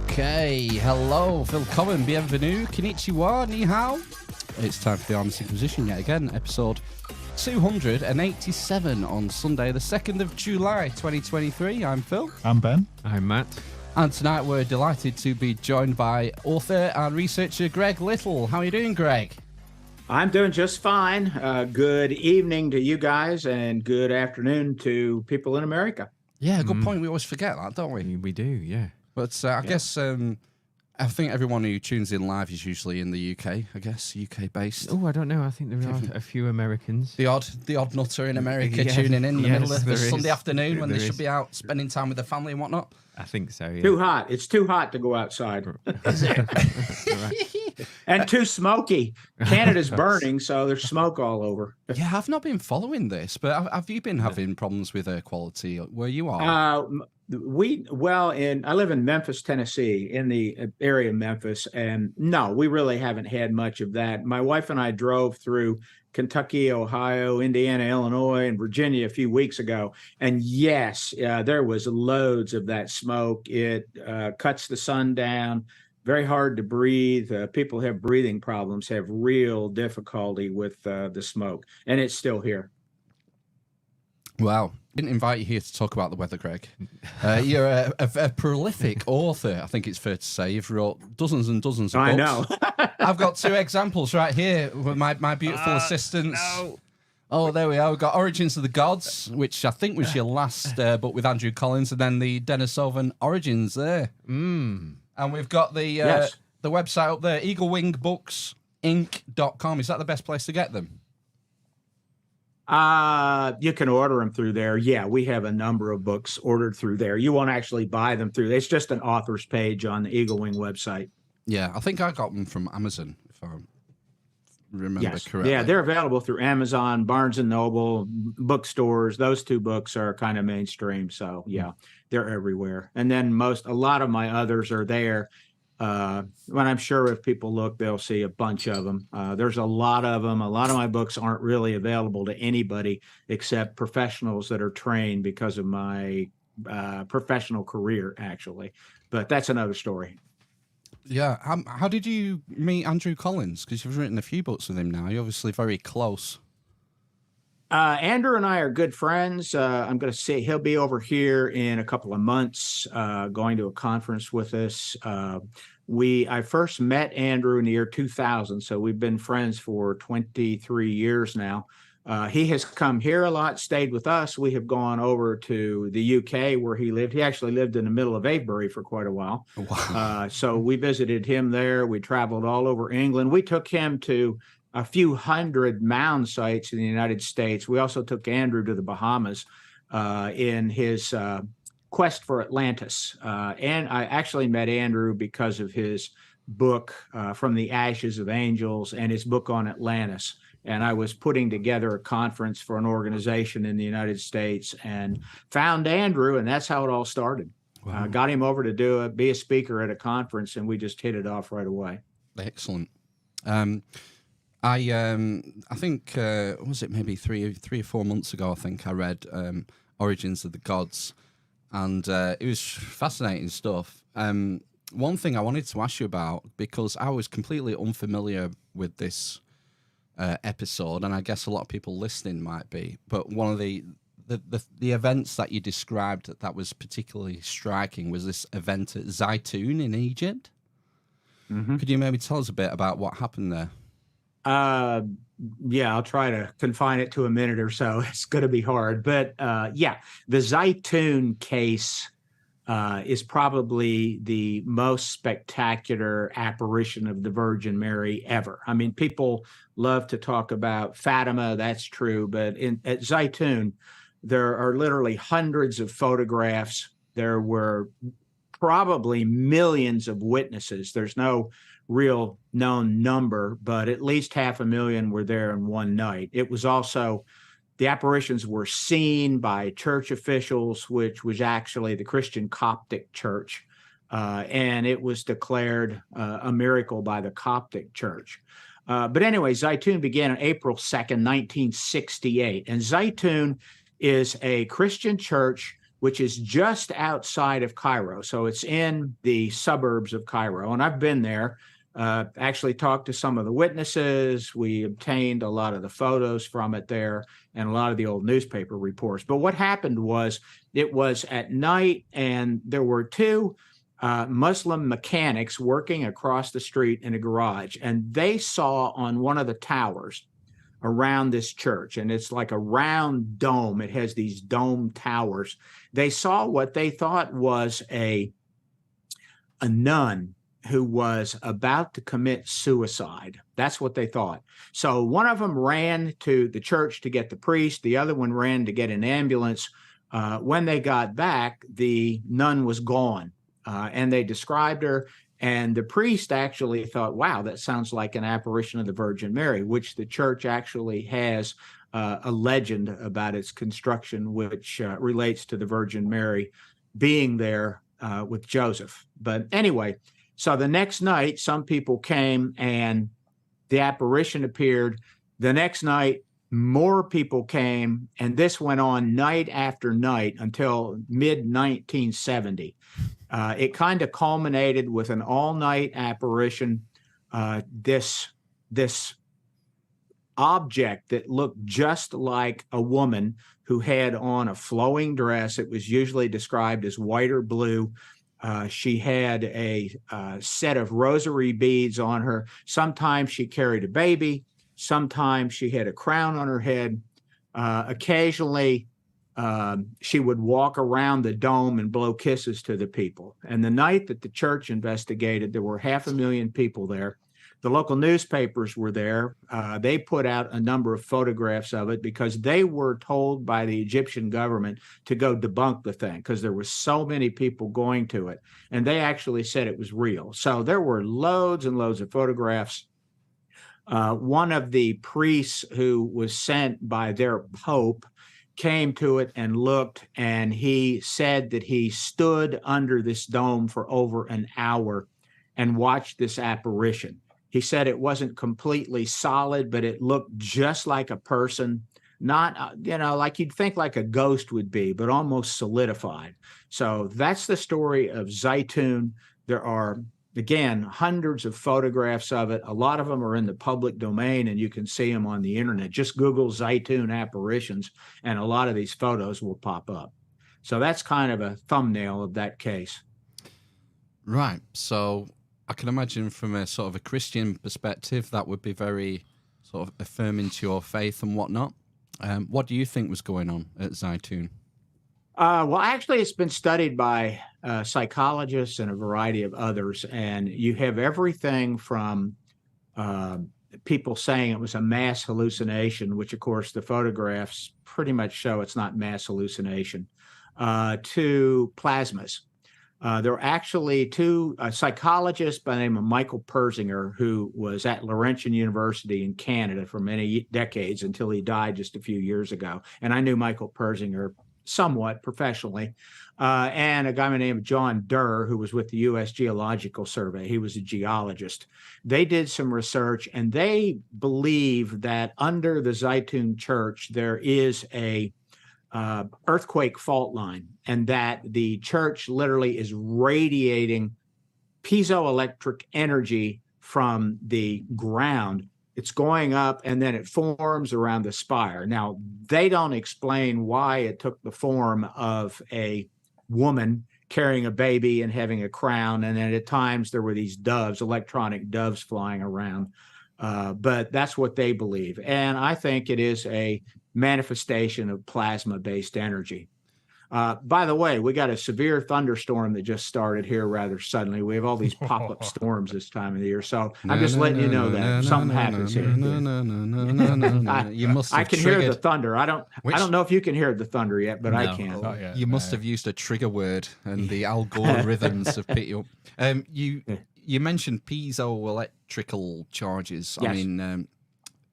Okay, hello, willkommen, bienvenue, konnichiwa, ni hao. It's time for the Honest Inquisition yet again, episode 287 on Sunday, the 2nd of July, 2023. I'm Phil. I'm Ben. I'm Matt. And tonight we're delighted to be joined by author and researcher Greg Little. How are you doing, Greg? I'm doing just fine. Good evening to you guys and good afternoon to people in America. Yeah, good point. We always forget that, don't we? We do, yeah. But I guess I think everyone who tunes in live is usually in the UK, I guess, UK-based. Oh, I don't know. I think there are a few Americans. The odd nutter in America Yeah, tuning in the middle of the there Sunday is. afternoon when they There should is. be out spending time with their family and whatnot. I think so, yeah. Too hot. It's too hot to go outside. Is it? And too smoky. Canada's burning, so there's smoke all over. Yeah, I've not been following this, but have you been having problems with air quality where you are? I live in Memphis, Tennessee, in the area of Memphis, and no, we really haven't had much of that. My wife and I drove through Kentucky, Ohio, Indiana, Illinois, and Virginia a few weeks ago, and yes, there was loads of that smoke. It cuts the sun down. Very hard to breathe. People who have breathing problems have real difficulty with the smoke, and it's still here. Wow. Didn't invite you here to talk about the weather, Greg. You're a prolific author, I think it's fair to say. You've wrote dozens and dozens of books. I know. I've got two examples right here with my beautiful assistants. No. Oh, there we are. We've got Origins of the Gods, which I think was your last book with Andrew Collins, and then the Denisovan Origins there. And we've got the website up there, eaglewingbooks.inc.com. Is that the best place to get them? You can order them through there. Yeah, we have a number of books ordered through there. You won't actually buy them through. It's just an author's page on the Eagle Wing website. Yeah, I think I got them from Amazon, if I remember correctly. Yeah, they're available through Amazon, Barnes and Noble, bookstores. Those two books are kind of mainstream. So yeah, they're everywhere. And then a lot of my others are there. When I'm sure if people look, they'll see a bunch of them. There's a lot of them. A lot of my books aren't really available to anybody except professionals that are trained because of my professional career, actually. But that's another story. Yeah. How did you meet Andrew Collins? Because you've written a few books with him now. You're obviously very close. Andrew and I are good friends. I'm going to say he'll be over here in a couple of months, going to a conference with us. I first met Andrew in the year 2000, so we've been friends for 23 years now. He has come here a lot, stayed with us. We have gone over to the UK where he lived. He actually lived in the middle of Avebury for quite a while. Wow. So we visited him there. We traveled all over England. We took him to a few hundred mound sites in the United States. We also took Andrew to the Bahamas in his quest for Atlantis. And I actually met Andrew because of his book, From the Ashes of Angels, and his book on Atlantis. And I was putting together a conference for an organization in the United States and found Andrew, and that's how it all started. Wow. Got him over to be a speaker at a conference, and we just hit it off right away. Excellent. I think was it maybe three or 4 months ago? I think I read Origins of the Gods, and it was fascinating stuff. One thing I wanted to ask you about, because I was completely unfamiliar with this episode, and I guess a lot of people listening might be, but one of the events that you described that was particularly striking was this event at Zeitoun in Egypt. Mm-hmm. Could you maybe tell us a bit about what happened there? Yeah, I'll try to confine it to a minute or so. It's going to be hard. But yeah, the Zeitoun case is probably the most spectacular apparition of the Virgin Mary ever. I mean, people love to talk about Fatima, that's true, but at Zeitoun, there are literally hundreds of photographs. There were probably millions of witnesses. There's no real known number, but at least 500,000 were there in one night. It was also, the apparitions were seen by church officials, which was actually the Christian Coptic Church, and it was declared a miracle by the Coptic Church. But anyway, Zeitoun began on April 2nd, 1968, and Zeitoun is a Christian church which is just outside of Cairo. So it's in the suburbs of Cairo, and I've been there. Actually talked to some of the witnesses. We obtained a lot of the photos from it there and a lot of the old newspaper reports. But what happened was, it was at night, and there were two Muslim mechanics working across the street in a garage, and they saw on one of the towers around this church, and it's like a round dome. It has these dome towers. They saw what they thought was a nun who was about to commit suicide. That's what they thought. So one of them ran to the church to get the priest. The other one ran to get an ambulance. When they got back, the nun was gone, and they described her. And the priest actually thought, wow, that sounds like an apparition of the Virgin Mary, which the church actually has a legend about its construction, which relates to the Virgin Mary being there with Joseph. But anyway, so the next night, some people came and the apparition appeared. The next night, more people came, and this went on night after night until mid-1970. It kind of culminated with an all-night apparition. This object that looked just like a woman who had on a flowing dress. It was usually described as white or blue. She had a set of rosary beads on her. Sometimes she carried a baby. Sometimes she had a crown on her head. Occasionally, she would walk around the dome and blow kisses to the people. And the night that the church investigated, there were 500,000 people there. The local newspapers were there. They put out a number of photographs of it because they were told by the Egyptian government to go debunk the thing because there were so many people going to it. And they actually said it was real. So there were loads and loads of photographs. One of the priests who was sent by their pope came to it and looked, and he said that he stood under this dome for over an hour and watched this apparition. He said it wasn't completely solid, but it looked just like a person, not, like you'd think like a ghost would be, but almost solidified. So that's the story of Zeitoun. There are, again, hundreds of photographs of it. A lot of them are in the public domain, and you can see them on the internet. Just Google Zeitoun apparitions, and a lot of these photos will pop up. So that's kind of a thumbnail of that case. Right. So I can imagine from a sort of a Christian perspective, that would be very sort of affirming to your faith and whatnot. What do you think was going on at Zeitoun? Well, actually, it's been studied by psychologists and a variety of others, and you have everything from people saying it was a mass hallucination, which, of course, the photographs pretty much show it's not mass hallucination, to plasmas. There are actually two psychologists by the name of Michael Persinger, who was at Laurentian University in Canada for many decades until he died just a few years ago. And I knew Michael Persinger somewhat professionally, and a guy by the name of John Durr, who was with the U.S. Geological Survey. He was a geologist. They did some research, and they believe that under the Zeitoun Church, there is a earthquake fault line, and that the church literally is radiating piezoelectric energy from the ground. It's going up, and then it forms around the spire. Now, they don't explain why it took the form of a woman carrying a baby and having a crown, and then at times there were these doves, electronic doves flying around. But that's what they believe. And I think it is a manifestation of plasma-based energy. By the way, we got a severe thunderstorm that just started here rather suddenly. We have all these pop-up storms this time of the year. So I'm just letting you know that if something happens here. You must have I can triggered. hear the thunder. I don't know if you can hear the thunder yet, but I can. Not yet, You must have used a trigger word, and the algorithms have picked you up. You mentioned piezoelectrical charges. Yes. I mean,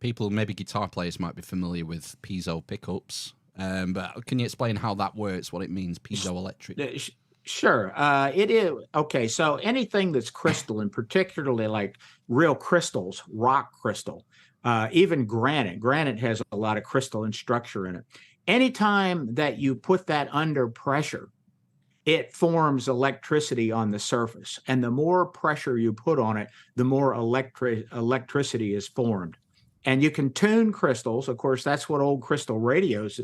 people, maybe guitar players, might be familiar with piezo pickups. But can you explain how that works, what it means, piezoelectric? Sure. It is. Okay. So anything that's crystalline, particularly like real crystals, rock crystal, even granite. Granite has a lot of crystalline structure in it. Anytime that you put that under pressure, it forms electricity on the surface. And the more pressure you put on it, the more electricity is formed. And you can tune crystals. Of course, that's what old crystal radios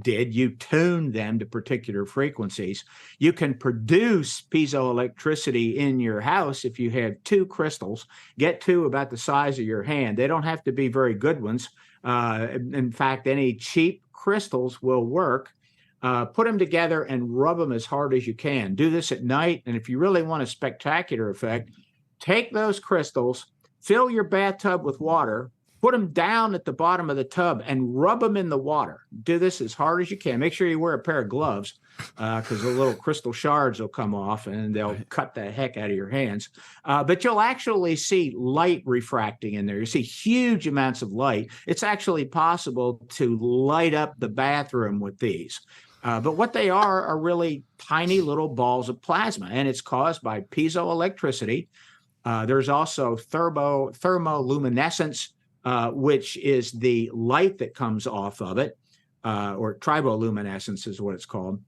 did. You tuned them to particular frequencies. You can produce piezoelectricity in your house if you have two crystals. Get two about the size of your hand. They don't have to be very good ones. In fact, any cheap crystals will work. Put them together and rub them as hard as you can. Do this at night. And if you really want a spectacular effect, take those crystals, fill your bathtub with water, put them down at the bottom of the tub and rub them in the water. Do this as hard as you can. Make sure you wear a pair of gloves because the little crystal shards will come off and they'll cut the heck out of your hands. But you'll actually see light refracting in there. You see huge amounts of light. It's actually possible to light up the bathroom with these. But what they are really tiny little balls of plasma, and it's caused by piezoelectricity. There's also thermoluminescence, which is the light that comes off of it, or triboluminescence is what it's called.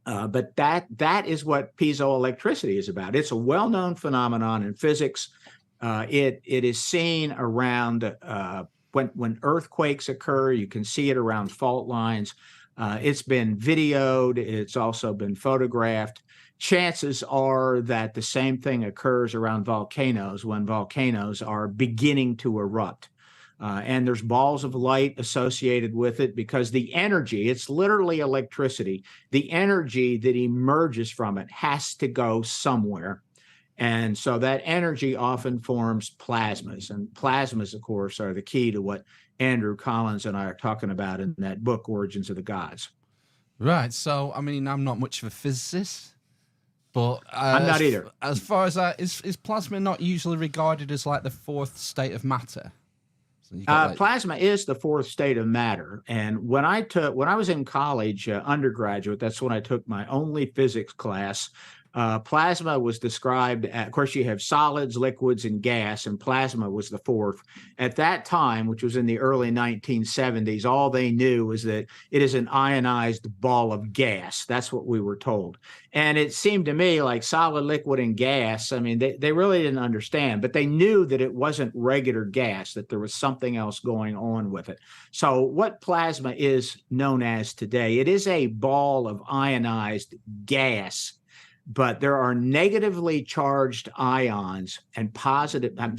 But that is what piezoelectricity is about. It's a well-known phenomenon in physics. It is seen around when earthquakes occur. You can see it around fault lines. It's been videoed. It's also been photographed. Chances are that the same thing occurs around volcanoes when volcanoes are beginning to erupt. And there's balls of light associated with it because the energy, it's literally electricity, the energy that emerges from it has to go somewhere. And so that energy often forms plasmas. And plasmas, of course, are the key to what Andrew Collins and I are talking about in that book, Origins of the Gods. Right. So, I mean, I'm not much of a physicist, but I'm not either. As far as that, is plasma not usually regarded as like the fourth state of matter? So plasma is the fourth state of matter. And when I was in college, undergraduate, that's when I took my only physics class. Plasma was described, of course, you have solids, liquids, and gas, and plasma was the fourth. At that time, which was in the early 1970s, all they knew was that it is an ionized ball of gas. That's what we were told. And it seemed to me like solid, liquid, and gas, I mean, they really didn't understand, but they knew that it wasn't regular gas, that there was something else going on with it. So what plasma is known as today, it is a ball of ionized gas. But there are negatively charged ions and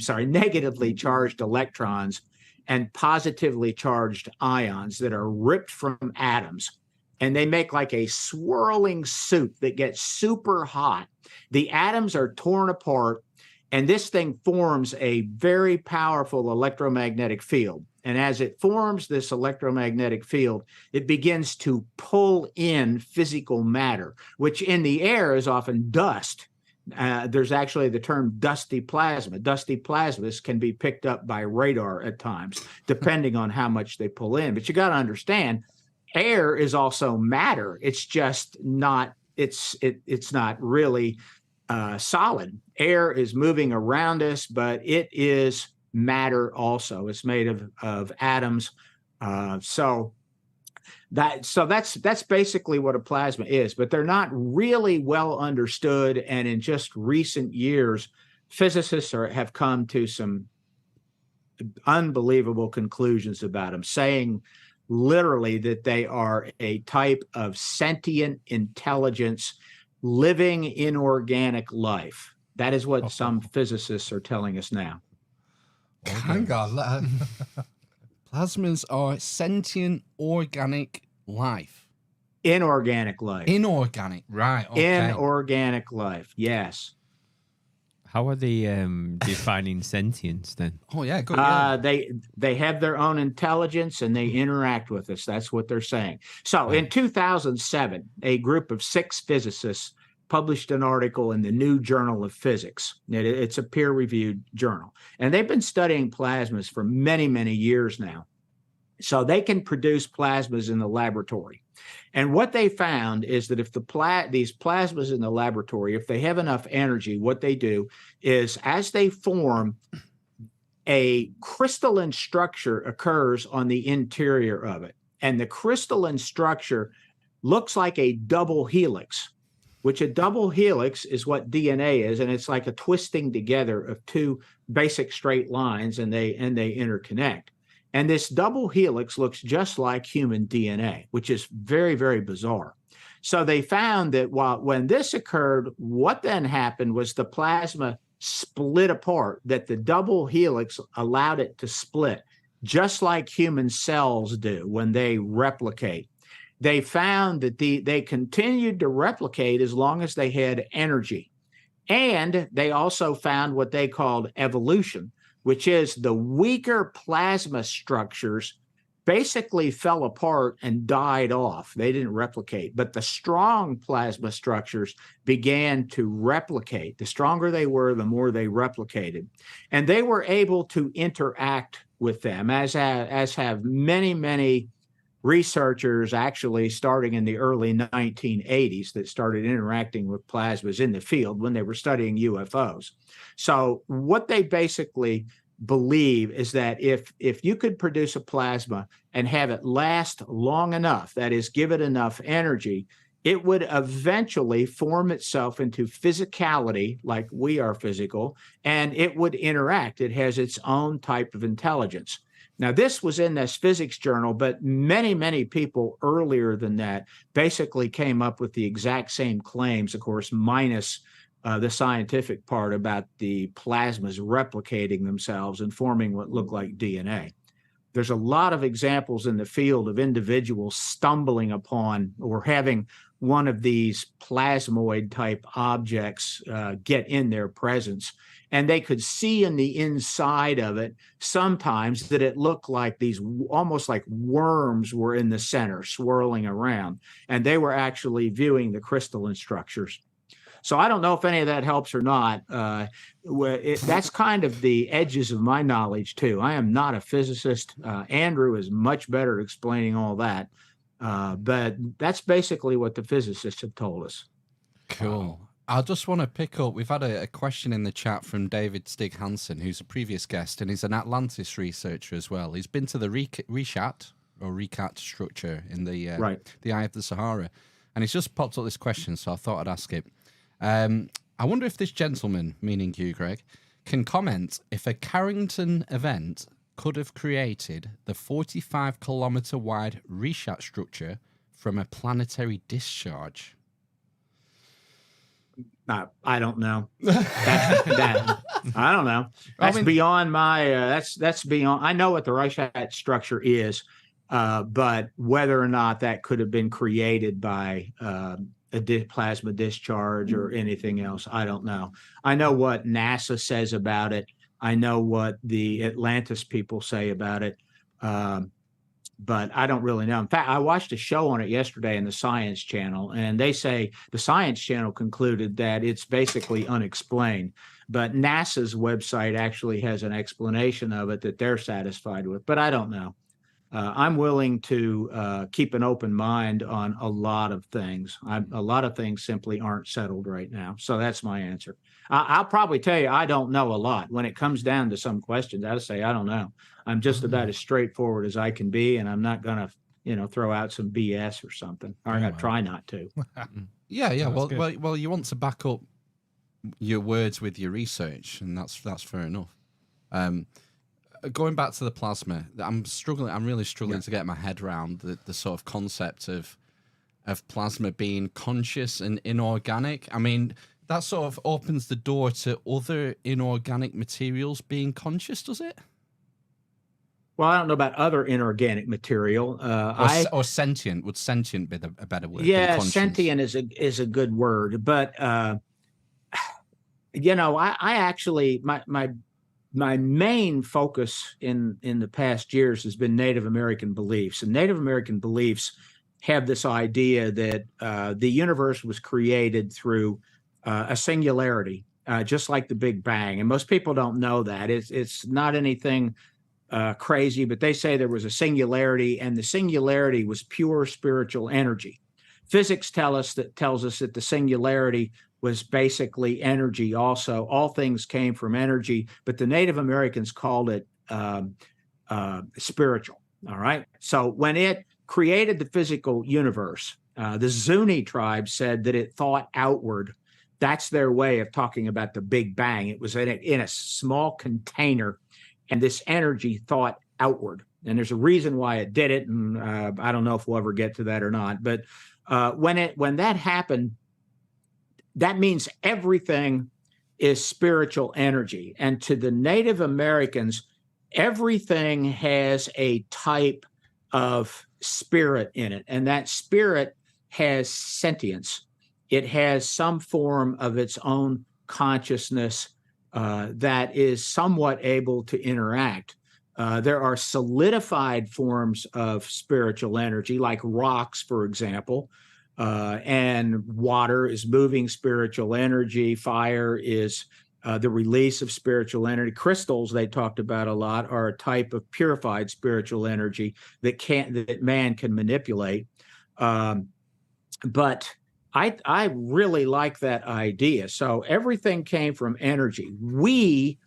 negatively charged electrons and positively charged ions that are ripped from atoms. And they make like a swirling soup that gets super hot. The atoms are torn apart, and this thing forms a very powerful electromagnetic field. And as it forms this electromagnetic field, it begins to pull in physical matter, which in the air is often dust. There's actually the term dusty plasma. Dusty plasmas can be picked up by radar at times, depending on how much they pull in. But you got to understand, air is also matter. It's just not, it's not really solid. Air is moving around us, but it is matter also. It's made of atoms. So that's basically what a plasma is, but they're not really well understood. And in just recent years, physicists have come to some unbelievable conclusions about them, saying literally that they are a type of sentient intelligence living inorganic life. That is what some physicists are telling us now. Hang on. Plasmas are sentient organic life. Inorganic life. Inorganic, right? Okay. Inorganic life. Yes. How are they defining sentience then? Oh yeah, good. Yeah. They have their own intelligence and they interact with us. That's what they're saying. So in 2007, a group of 6 physicists published an article in the New Journal of Physics. It's a peer-reviewed journal, and they've been studying plasmas for many, many years now. So they can produce plasmas in the laboratory. And what they found is that if these plasmas in the laboratory, if they have enough energy, what they do is as they form, a crystalline structure occurs on the interior of it. And the crystalline structure looks like a double helix, which a double helix is what DNA is. And it's like a twisting together of 2 basic straight lines, and they interconnect. And this double helix looks just like human DNA, which is very, very bizarre. So they found that when this occurred, what then happened was the plasma split apart, that the double helix allowed it to split, just like human cells do when they replicate. They found that they continued to replicate as long as they had energy. And they also found what they called evolution, which is the weaker plasma structures basically fell apart and died off. They didn't replicate, but the strong plasma structures began to replicate. The stronger they were, the more they replicated. And they were able to interact with them, as have many, many researchers, actually starting in the early 1980s, that started interacting with plasmas in the field when they were studying UFOs. So what they basically believe is that if you could produce a plasma and have it last long enough, that is, give it enough energy, it would eventually form itself into physicality, like we are physical, and it would interact. It has its own type of intelligence. Now, this was in this physics journal, but many, many people earlier than that basically came up with the exact same claims, of course, minus the scientific part about the plasmas replicating themselves and forming what looked like DNA. There's a lot of examples in the field of individuals stumbling upon or having one of these plasmoid type objects get in their presence. And they could see in the inside of it sometimes that it looked like these almost like worms were in the center swirling around. And they were actually viewing the crystalline structures. So I don't know if any of that helps or not. That's kind of the edges of my knowledge, too. I am not a physicist. Andrew is much better at explaining all that. But that's basically what the physicists have told us. Cool. I just want to pick up, we've had a question in the chat from David Stig Hansen, who's a previous guest, and he's an Atlantis researcher as well. He's been to the Recat structure in the Eye of the Sahara. And he's just popped up this question, so I thought I'd ask it. I wonder if this gentleman, meaning you, Greg, can comment if a Carrington event could have created the 45-kilometer wide Recat structure from a planetary discharge. I don't know. I don't know. That's beyond my. That's beyond. I know what the Reichat structure is, but whether or not that could have been created by a plasma discharge or anything else, I don't know. I know what NASA says about it. I know what the Atlantis people say about it. But I don't really know. In fact, I watched a show on it yesterday in the Science Channel, and they say the Science Channel concluded that it's basically unexplained. But NASA's website actually has an explanation of it that they're satisfied with. But I don't know. I'm willing to keep an open mind on a lot of things. A lot of things simply aren't settled right now. So that's my answer. I'll probably tell you I don't know a lot. When it comes down to some questions, I'll say I don't know. I'm just about as straightforward as I can be, and I'm not going to, throw out some BS or something. Or I'm going to try not to. Yeah. Well, you want to back up your words with your research, and that's fair enough. Going back to the plasma, I'm really struggling to get my head around the sort of concept of plasma being conscious and inorganic. I mean, that sort of opens the door to other inorganic materials being conscious, does it? Well, I don't know about other inorganic material. Or sentient. Would sentient be a better word? Yeah, than conscience? sentient is a good word, but I actually my main focus in the past years has been Native American beliefs, and Native American beliefs have this idea that the universe was created through a singularity, just like the Big Bang, and most people don't know that. It's not anything crazy, but they say there was a singularity, and the singularity was pure spiritual energy. Physics tells us that the singularity was basically energy also. All things came from energy, but the Native Americans called it spiritual. All right. So when it created the physical universe, the Zuni tribe said that it thought outward. That's their way of talking about the Big Bang. It was in a small container, and this energy thought outward. And there's a reason why it did it. And I don't know if we'll ever get to that or not. But when that happened, that means everything is spiritual energy. And to the Native Americans, everything has a type of spirit in it. And that spirit has sentience. It has some form of its own consciousness that is somewhat able to interact. There are solidified forms of spiritual energy, like rocks, for example, and water is moving spiritual energy. Fire is the release of spiritual energy. Crystals, they talked about a lot, are a type of purified spiritual energy that man can manipulate. But I really like that idea. So everything came from energy. We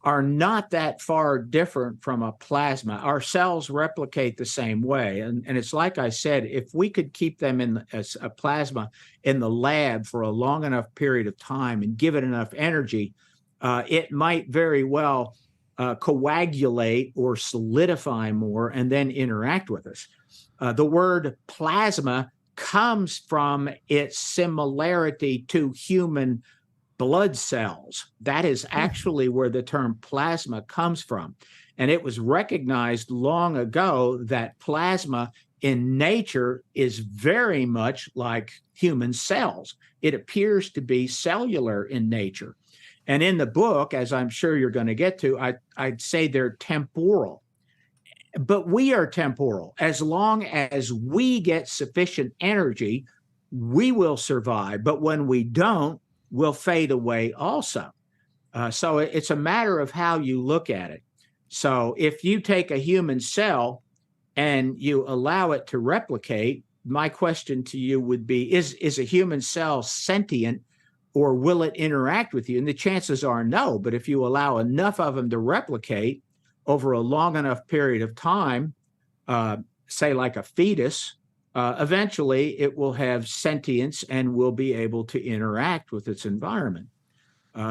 are not that far different from a plasma. Our cells replicate the same way. And it's like I said, if we could keep them as a plasma in the lab for a long enough period of time and give it enough energy, it might very well coagulate or solidify more and then interact with us. The word plasma comes from its similarity to human blood cells. That is actually where the term plasma comes from. And it was recognized long ago that plasma in nature is very much like human cells. It appears to be cellular in nature. And in the book, as I'm sure you're going to get to, I'd say they're temporal. But we are temporal. As long as we get sufficient energy, we will survive. But when we don't, we'll fade away also. So it's a matter of how you look at it. So if you take a human cell and you allow it to replicate, my question to you would be, is a human cell sentient, or will it interact with you? And the chances are no. But if you allow enough of them to replicate over a long enough period of time, say like a fetus, eventually it will have sentience and will be able to interact with its environment.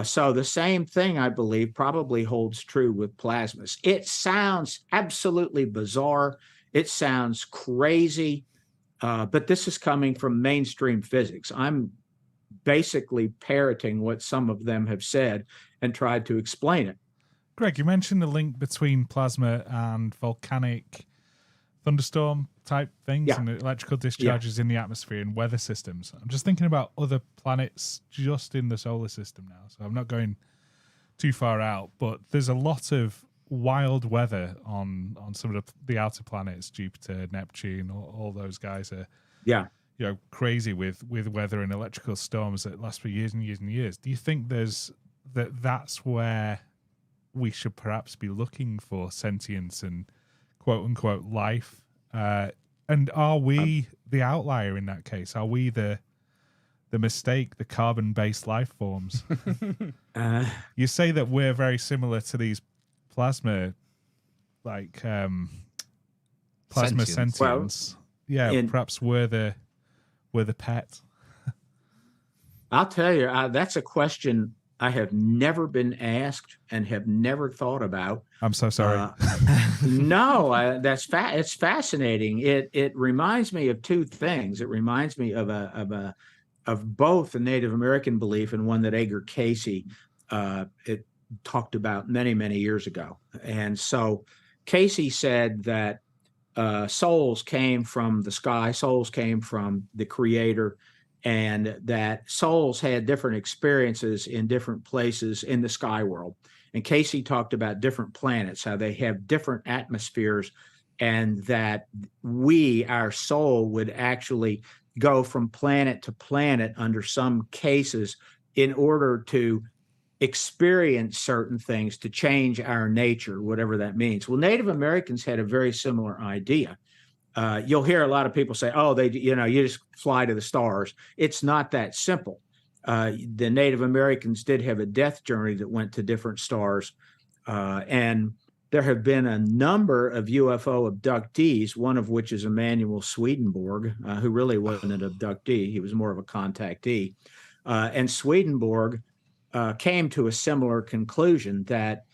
So the same thing, I believe, probably holds true with plasmas. It sounds absolutely bizarre. It sounds crazy, but this is coming from mainstream physics. I'm basically parroting what some of them have said and tried to explain it. Greg, you mentioned the link between plasma and volcanic thunderstorm type things and electrical discharges in the atmosphere and weather systems. I'm just thinking about other planets just in the solar system now. So I'm not going too far out, but there's a lot of wild weather on some of the outer planets, Jupiter, Neptune, all those guys are crazy with weather and electrical storms that last for years and years and years. Do you think that's where we should perhaps be looking for sentience and quote unquote life? And are we the outlier in that case? Are we the mistake, the carbon-based life forms? You say that we're very similar to these plasma sentience. Well, perhaps we're the pet. I'll tell you, that's a question I have never been asked and have never thought about. I'm so sorry. No, it's fascinating. It reminds me of two things. It reminds me of both a Native American belief and one that Edgar Cayce it talked about many, many years ago. And so Cayce said that souls came from the sky, souls came from the creator, and that souls had different experiences in different places in the sky world. And Cayce talked about different planets, how they have different atmospheres, and that our soul would actually go from planet to planet under some cases in order to experience certain things, to change our nature, whatever that means. Well, Native Americans had a very similar idea. You'll hear a lot of people say, oh, you just fly to the stars. It's not that simple. The Native Americans did have a death journey that went to different stars. And there have been a number of UFO abductees, one of which is Emanuel Swedenborg, who really wasn't an abductee. He was more of a contactee. And Swedenborg came to a similar conclusion that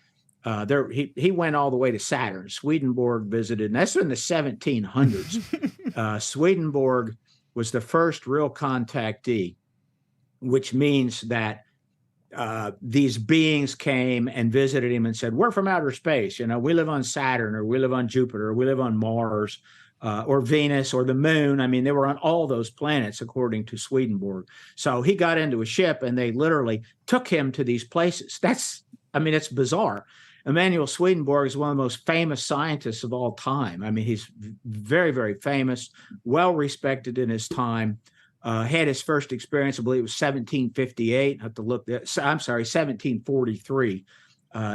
he went all the way to Saturn. Swedenborg visited, and that's in the 1700s. Swedenborg was the first real contactee, which means that these beings came and visited him and said, we're from outer space. We live on Saturn, or we live on Jupiter, or we live on Mars, or Venus, or the moon. I mean, they were on all those planets, according to Swedenborg. So he got into a ship and they literally took him to these places. It's bizarre. Emanuel Swedenborg is one of the most famous scientists of all time. I mean, he's very, very famous, well respected in his time. Had his first experience, I believe it was 1758. I have to look that. I'm sorry, 1743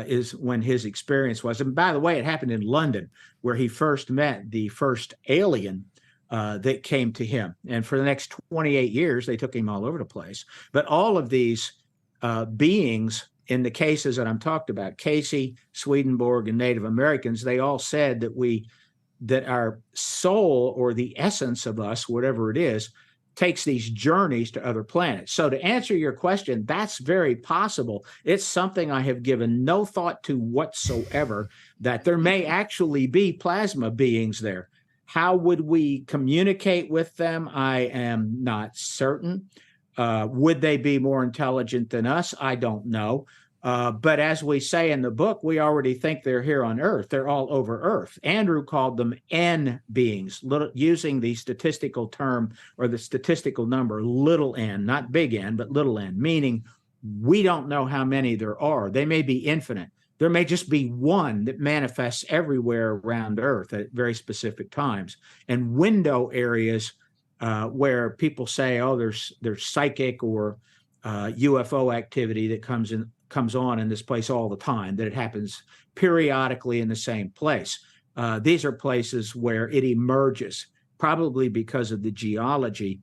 is when his experience was. And by the way, it happened in London, where he first met the first alien that came to him. And for the next 28 years, they took him all over the place. But all of these beings, in the cases that I'm talked about, Cayce, Swedenborg, and Native Americans, they all said that our soul, or the essence of us, whatever it is, takes these journeys to other planets. So to answer your question, that's very possible. It's something I have given no thought to whatsoever, that there may actually be plasma beings there. How would we communicate with them? I am not certain. Would they be more intelligent than us? I don't know. But as we say in the book, we already think they're here on Earth. They're all over Earth. Andrew called them N beings, using the statistical term, or the statistical number, little n, not big N, but little n, meaning we don't know how many there are. They may be infinite. There may just be one that manifests everywhere around Earth at very specific times. And window areas where people say, oh, there's psychic or UFO activity that comes on in this place all the time, that it happens periodically in the same place. These are places where it emerges, probably because of the geology.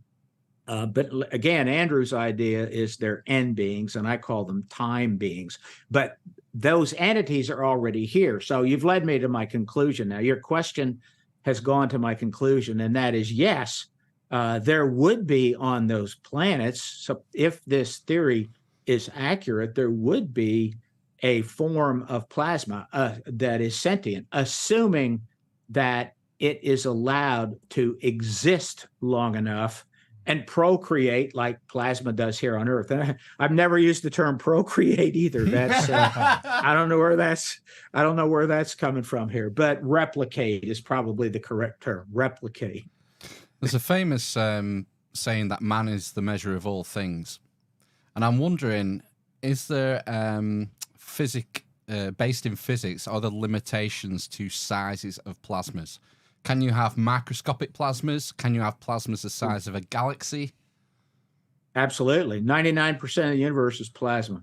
But again, Andrew's idea is they're N beings, and I call them time beings. But those entities are already here. So you've led me to my conclusion. Now, your question has gone to my conclusion, and that is yes, there would be on those planets. So if this theory is accurate, there would be a form of plasma that is sentient, assuming that it is allowed to exist long enough and procreate like plasma does here on Earth. And I've never used the term procreate either. That's I don't know where that's coming from here, but replicate is probably the correct term. Replicate. There's a famous saying that man is the measure of all things. And I'm wondering, is there based in physics, are there limitations to sizes of plasmas? Can you have microscopic plasmas? Can you have plasmas the size of a galaxy? Absolutely. 99% of the universe is plasma.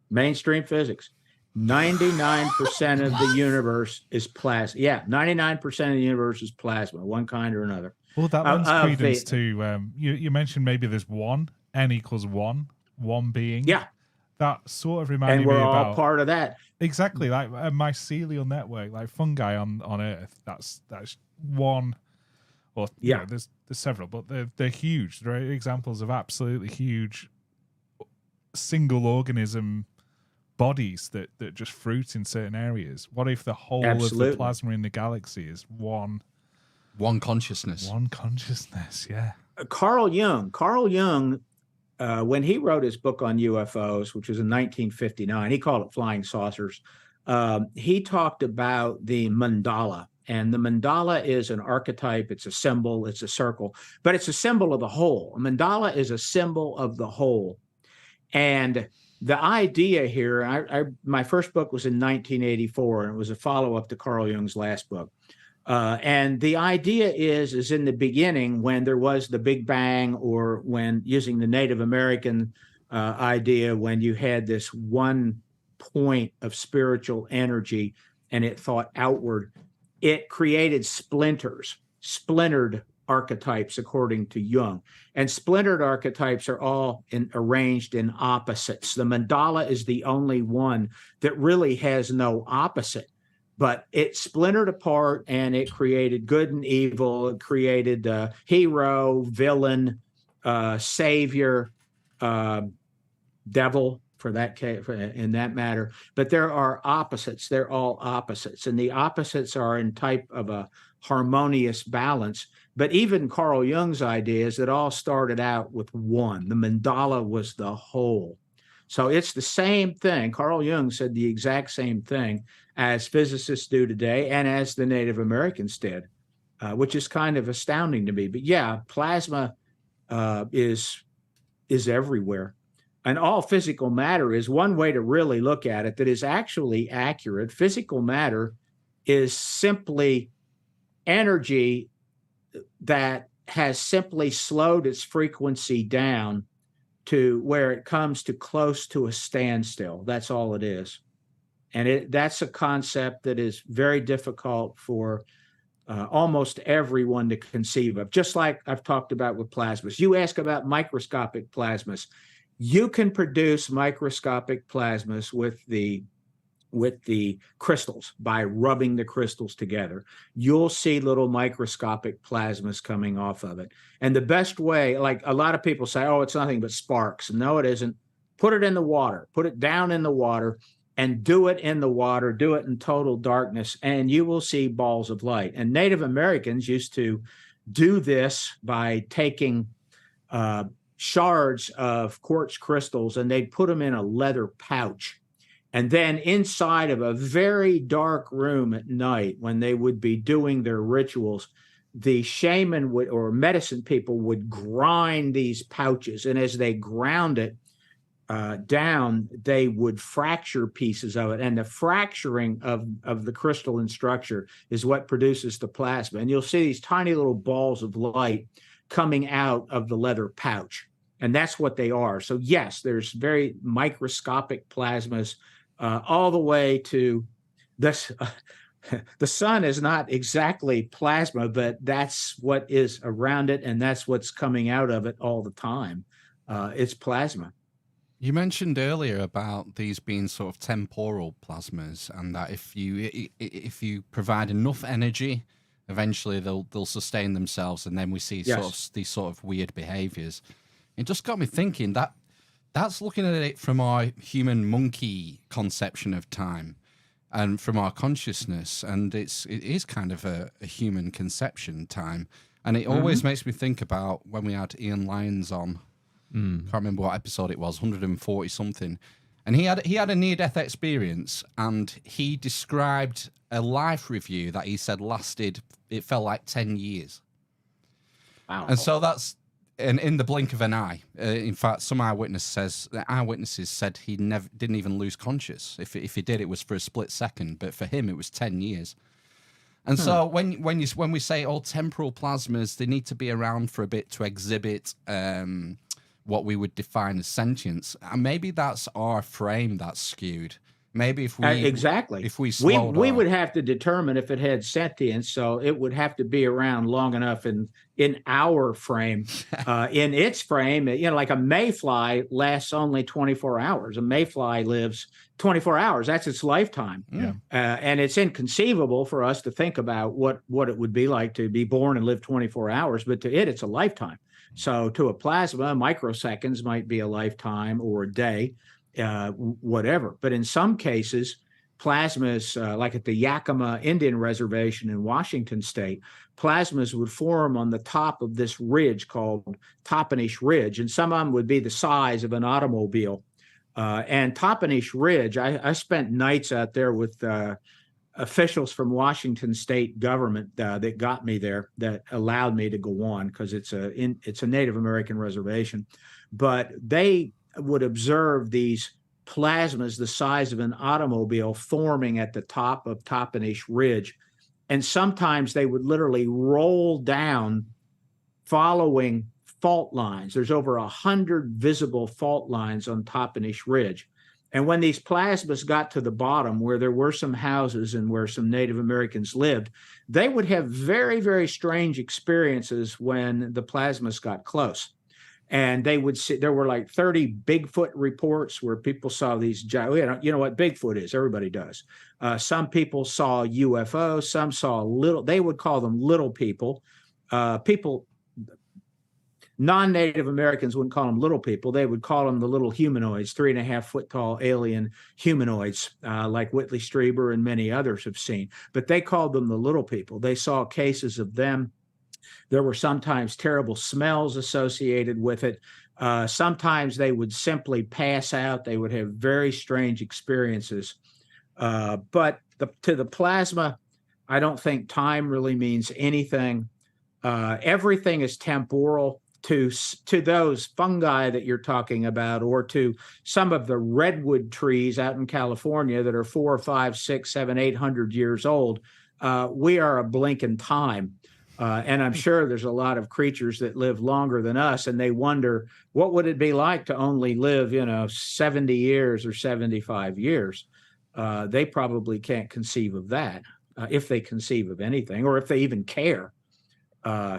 Mainstream physics. 99% of the universe is plasma. Yeah, 99% of the universe is plasma, one kind or another. Well, that lends credence to, you mentioned maybe there's n equals one being. Yeah. That sort of reminded me about... And we're all part of that. Exactly, like a mycelial network, like fungi on Earth. That's one. Or yeah, there's several, but they're huge. They're examples of absolutely huge single organism bodies that just fruit in certain areas. What if the whole of the plasma in the galaxy is one consciousness? One consciousness, yeah. Carl Jung, when he wrote his book on UFOs, which was in 1959, he called it Flying Saucers. he talked about the mandala. And the mandala is an archetype, it's a symbol, it's a circle, but it's a symbol of the whole. A mandala is a symbol of the whole. And the idea here, my first book was in 1984, and it was a follow-up to Carl Jung's last book. And the idea is in the beginning, when there was the Big Bang, or when, using the Native American idea, when you had this one point of spiritual energy and it thought outward, it created splintered archetypes, according to Jung. And splintered archetypes are all arranged in opposites. The mandala is the only one that really has no opposite, but it splintered apart and it created good and evil. It created hero, villain, savior, devil, for that case, in that matter. But there are opposites. They're all opposites. And the opposites are in type of a harmonious balance. But even Carl Jung's ideas, that all started out with one. The mandala was the whole. So it's the same thing. Carl Jung said the exact same thing as physicists do today, and as the Native Americans did, which is kind of astounding to me. But yeah, plasma is everywhere. And all physical matter is one way to really look at it that is actually accurate. Physical matter is simply energy that has simply slowed its frequency down to where it comes to close to a standstill. That's all it is. And that's a concept that is very difficult for almost everyone to conceive of, just like I've talked about with plasmas. You ask about microscopic plasmas. You can produce microscopic plasmas with the crystals by rubbing the crystals together. You'll see little microscopic plasmas coming off of it. And the best way, like a lot of people say, oh, it's nothing but sparks. No, it isn't. Put it in the water, put it down in the water, and do it in the water, do it in total darkness, and you will see balls of light. And Native Americans used to do this by taking shards of quartz crystals, and they'd put them in a leather pouch. And then inside of a very dark room at night, when they would be doing their rituals, the shaman would, or medicine people would grind these pouches. And as they ground it down, they would fracture pieces of it. And the fracturing of the crystalline structure is what produces the plasma. And you'll see these tiny little balls of light coming out of the leather pouch. And that's what they are. So yes, there's very microscopic plasmas all the way to this. The sun is not exactly plasma, but that's what is around it, and that's what's coming out of it all the time. It's plasma. You mentioned earlier about these being sort of temporal plasmas, and that if you provide enough energy, eventually they'll sustain themselves, and then we see these sort of weird behaviors. It just got me thinking that's looking at it from our human monkey conception of time and from our consciousness. And it is kind of a human conception time. And it always makes me think about when we had Ian Lyons on, can't remember what episode it was, 140 something. And he had a near-death experience, and he described a life review that he said lasted, it felt like 10 years. Wow. And so that's, and in the blink of an eye. In fact, some eyewitnesses said he didn't even lose conscious. If he did, it was for a split second. But for him, it was 10 years. And so when we say all temporal plasmas, they need to be around for a bit to exhibit what we would define as sentience. And maybe that's our frame that's skewed. Maybe if we we would have to determine if it had sentience, so it would have to be around long enough in our frame. In its frame, like a mayfly lasts only 24 hours. A mayfly lives 24 hours. That's its lifetime. Yeah. And it's inconceivable for us to think about what it would be like to be born and live 24 hours, but to it, it's a lifetime. So to a plasma, microseconds might be a lifetime or a day. Whatever. But in some cases, plasmas, like at the Yakima Indian Reservation in Washington State, plasmas would form on the top of this ridge called Toppenish Ridge, and some of them would be the size of an automobile. And Toppenish Ridge, I spent nights out there with officials from Washington state government that got me there, that allowed me to go on, because it's a Native American reservation. But they would observe these plasmas the size of an automobile forming at the top of Toppenish Ridge. And sometimes they would literally roll down following fault lines. There's over 100 visible fault lines on Toppenish Ridge. And when these plasmas got to the bottom, where there were some houses and where some Native Americans lived, they would have very, very strange experiences when the plasmas got close. And they would see, there were like 30 Bigfoot reports where people saw these, you know what Bigfoot is, everybody does. Some people saw UFOs, some saw they would call them little people. Non-Native Americans wouldn't call them little people. They would call them the little humanoids, 3.5 foot tall alien humanoids, like Whitley Strieber and many others have seen. But they called them the little people. They saw cases of them. There were sometimes terrible smells associated with it. Sometimes they would simply pass out. They would have very strange experiences. But to the plasma, I don't think time really means anything. Everything is temporal. To those fungi that you're talking about, or to some of the redwood trees out in California that are 4 or 5, 6, 7, 800 years old, we are a blink in time. And I'm sure there's a lot of creatures that live longer than us, and they wonder, what would it be like to only live, 70 years or 75 years? They probably can't conceive of that, if they conceive of anything, or if they even care.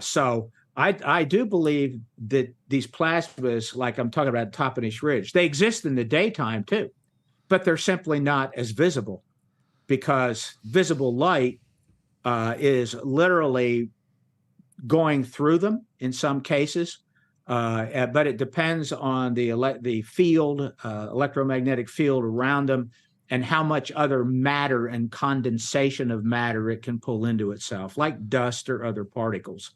So I do believe that these plasmas, like I'm talking about Toppenish Ridge, they exist in the daytime too, but they're simply not as visible, because visible light is literally going through them in some cases, but it depends on the field, electromagnetic field around them, and how much other matter and condensation of matter it can pull into itself, like dust or other particles.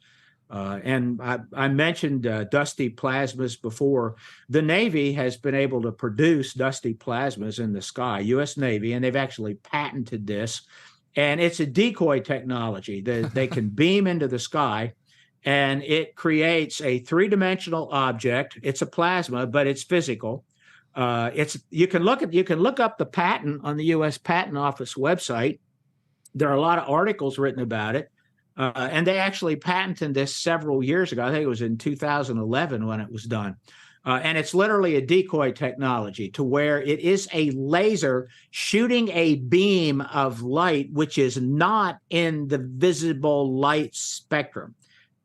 And I mentioned dusty plasmas before. The Navy has been able to produce dusty plasmas in the sky, U.S. Navy, and they've actually patented this. And it's a decoy technology that they can beam into the sky, and it creates a three-dimensional object. It's a plasma, but it's physical. You can look up the patent on the U.S. Patent Office website. There are a lot of articles written about it. And they actually patented this several years ago. I think it was in 2011 when it was done. And it's literally a decoy technology, to where it is a laser shooting a beam of light which is not in the visible light spectrum.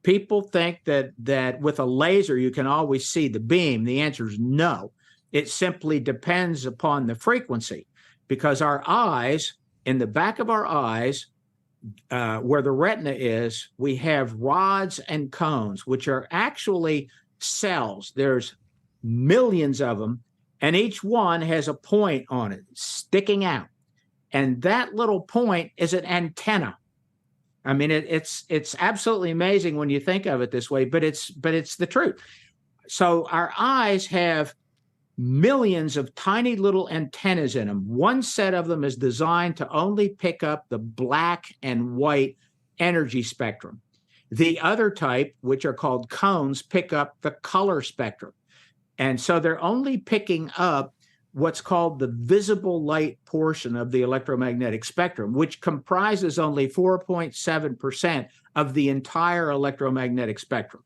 People think that with a laser you can always see the beam. The answer is no. It simply depends upon the frequency, because our eyes, in the back of our eyes, where the retina is, we have rods and cones, which are actually cells. There's millions of them, and each one has a point on it sticking out. And that little point is an antenna. I mean, it's absolutely amazing when you think of it this way, but it's the truth. So our eyes have millions of tiny little antennas in them. One set of them is designed to only pick up the black and white energy spectrum. The other type, which are called cones, pick up the color spectrum. And so they're only picking up what's called the visible light portion of the electromagnetic spectrum, which comprises only 4.7% of the entire electromagnetic spectrum.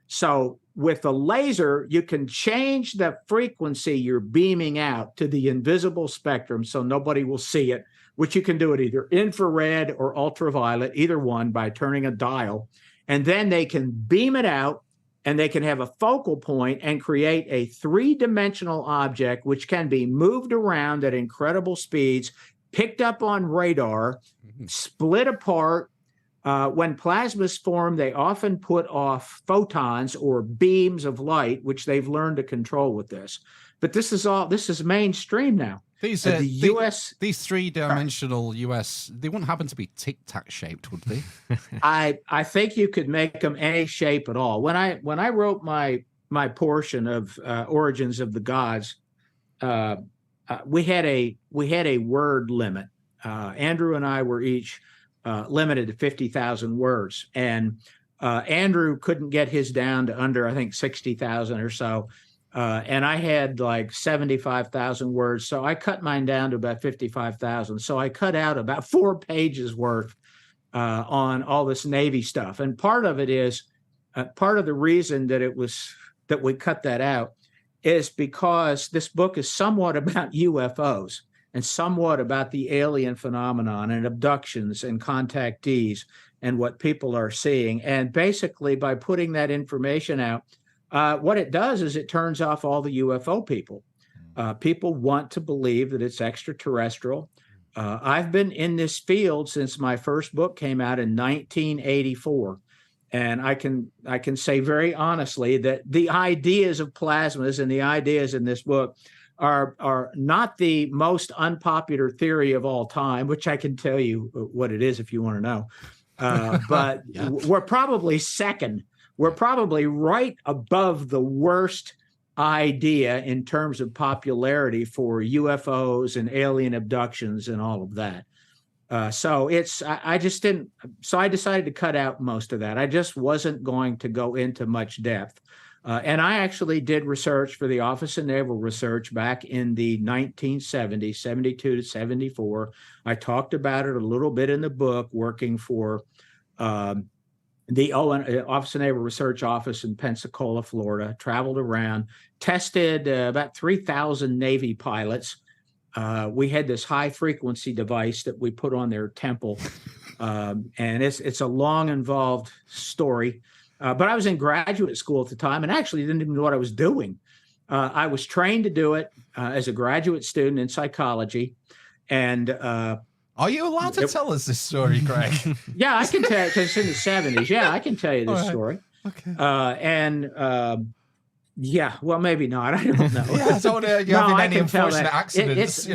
So with a laser, you can change the frequency you're beaming out to the invisible spectrum so nobody will see it, which you can do at either infrared or ultraviolet, either one, by turning a dial. And then they can beam it out, and they can have a focal point and create a three-dimensional object which can be moved around at incredible speeds, picked up on radar, split apart. When plasmas form, they often put off photons or beams of light, which they've learned to control with this. But this is mainstream now. These three-dimensional US, they wouldn't happen to be tic-tac shaped, would they? I think you could make them any shape at all. When I wrote my portion of Origins of the Gods, we had a word limit. Andrew and I were each limited to 50,000 words, and Andrew couldn't get his down to under, I think, 60,000 or so. And I had like 75,000 words. So I cut mine down to about 55,000. So I cut out about 4 pages worth on all this Navy stuff. And part of it is, part of the reason that we cut that out is because this book is somewhat about UFOs and somewhat about the alien phenomenon and abductions and contactees and what people are seeing. And basically, by putting that information out, what it does is it turns off all the UFO people. People want to believe that it's extraterrestrial. I've been in this field since my first book came out in 1984. And I can say very honestly that the ideas of plasmas and the ideas in this book are not the most unpopular theory of all time, which I can tell you what it is if you want to know. But yeah. We're probably second. We're probably right above the worst idea in terms of popularity for UFOs and alien abductions and all of that. So I decided to cut out most of that. I just wasn't going to go into much depth. And I actually did research for the Office of Naval Research back in the 1970s, 72 to 74. I talked about it a little bit in the book, working for the Office of Naval Research office in Pensacola, Florida, traveled around, tested about 3,000 Navy pilots. We had this high frequency device that we put on their temple. And it's a long, involved story. But I was in graduate school at the time and actually didn't even know what I was doing. I was trained to do it as a graduate student in psychology. And are you allowed to tell us this story, Greg? Yeah, I can tell, because it's in the 70s. Yeah, I can tell you this story. Okay. Yeah, well, maybe not. I don't know. Yeah, I don't want to have any unfortunate accidents.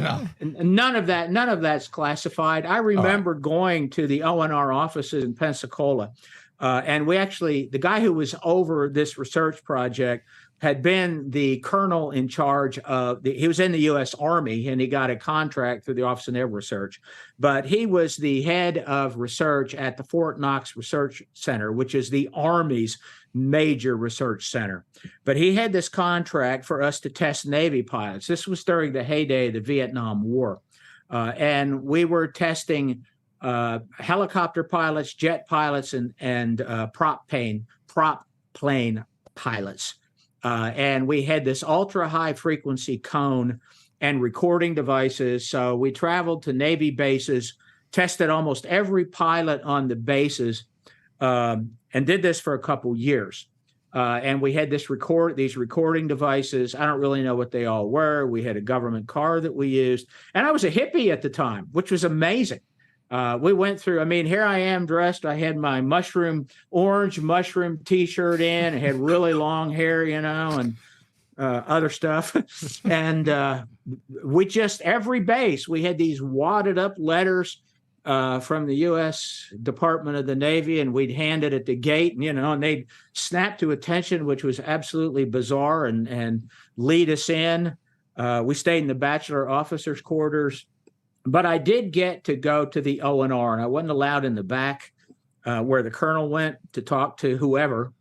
None of that's classified. I remember going to the ONR offices in Pensacola, and the guy who was over this research project had been the colonel in charge of he was in the U.S. Army, and he got a contract through the Office of Naval Research, but he was the head of research at the Fort Knox Research Center, which is the Army's major research center. But he had this contract for us to test Navy pilots. This was during the heyday of the Vietnam War. And we were testing helicopter pilots, jet pilots, and prop plane pilots. And we had this ultra high frequency cone and recording devices. So we traveled to Navy bases, tested almost every pilot on the bases, and did this for a couple years. And we had these recording devices. I don't really know what they all were. We had a government car that we used. And I was a hippie at the time, which was amazing. We went through, here I am dressed. I had my orange mushroom T-shirt in. I had really long hair, and other stuff. And we just, every base, we had these wadded up letters from the U.S. Department of the Navy, and we'd hand it at the gate, and they'd snap to attention, which was absolutely bizarre, and lead us in. We stayed in the bachelor officers' quarters. But I did get to go to the ONR, and I wasn't allowed in the back where the colonel went to talk to whoever.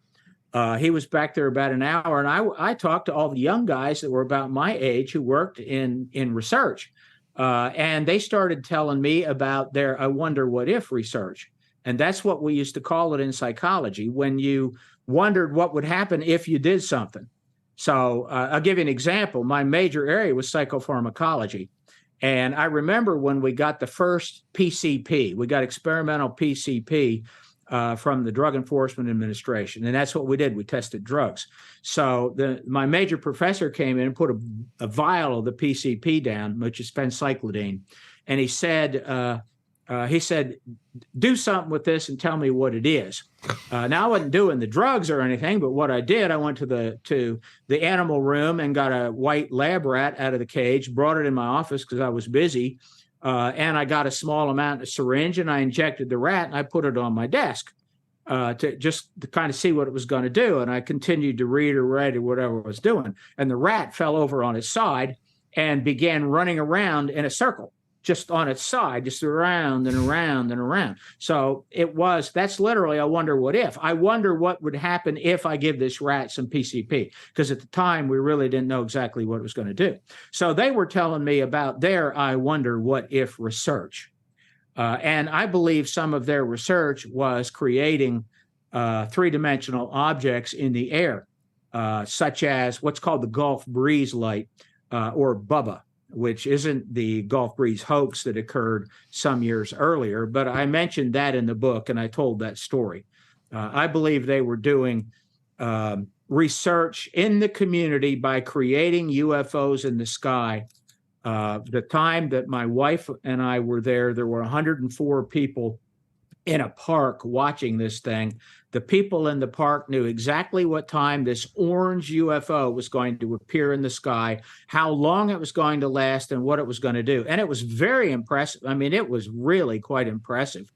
He was back there about an hour, and I talked to all the young guys that were about my age who worked in research. And they started telling me about their I wonder what if research. And that's what we used to call it in psychology, when you wondered what would happen if you did something. So I'll give you an example. My major area was psychopharmacology. And I remember when we got the first PCP, we got experimental PCP from the Drug Enforcement Administration. And that's what we did. We tested drugs. So my major professor came in and put a vial of the PCP down, which is phencyclidine. And he said, do something with this and tell me what it is. Now I wasn't doing the drugs or anything, but what I did, I went to the animal room and got a white lab rat out of the cage, brought it in my office because I was busy, and I got a small amount of syringe and I injected the rat and I put it on my desk to kind of see what it was going to do. And I continued to read or write or whatever I was doing. And the rat fell over on its side and began running around in a circle, just on its side, just around and around and around. So that's literally a wonder what if. I wonder what would happen if I give this rat some PCP, because at the time we really didn't know exactly what it was going to do. So they were telling me about their I wonder what if research. And I believe some of their research was creating three-dimensional objects in the air, such as what's called the Gulf breeze light, or Bubba, which isn't the Gulf breeze hoax that occurred some years earlier, but I mentioned that in the book and I told that story. I believe they were doing research in the community by creating UFOs in the sky. The time that my wife and I were there were 104 people in a park watching this thing. The people in the park knew exactly what time this orange UFO was going to appear in the sky, how long it was going to last, and what it was going to do. And it was very impressive. I mean, it was really quite impressive.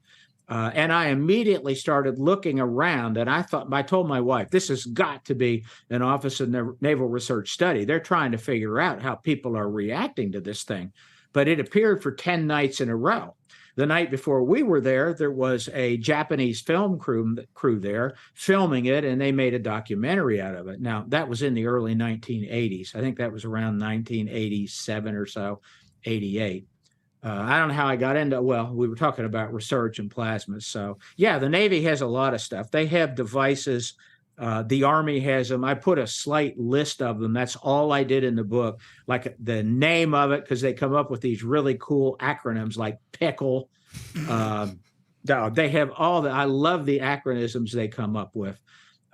And I immediately started looking around, and I told my wife, this has got to be an Office of Naval Research study. They're trying to figure out how people are reacting to this thing. But it appeared for 10 nights in a row. The night before we were there was a Japanese film crew there filming it, and they made a documentary out of it. Now, that was in the early 1980s. I think that was around 1987 or so, 88. I don't know how I got into, we were talking about research and plasmas. So, yeah, the Navy has a lot of stuff. They have devices. The Army has them. I put a slight list of them. That's all I did in the book, like the name of it, because they come up with these really cool acronyms like PICKLE. They have all I love the acronyms they come up with.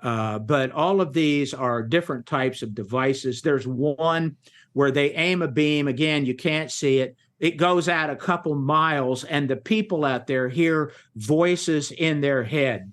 But all of these are different types of devices. There's one where they aim a beam. Again, you can't see it. It goes out a couple miles, and the people out there hear voices in their head.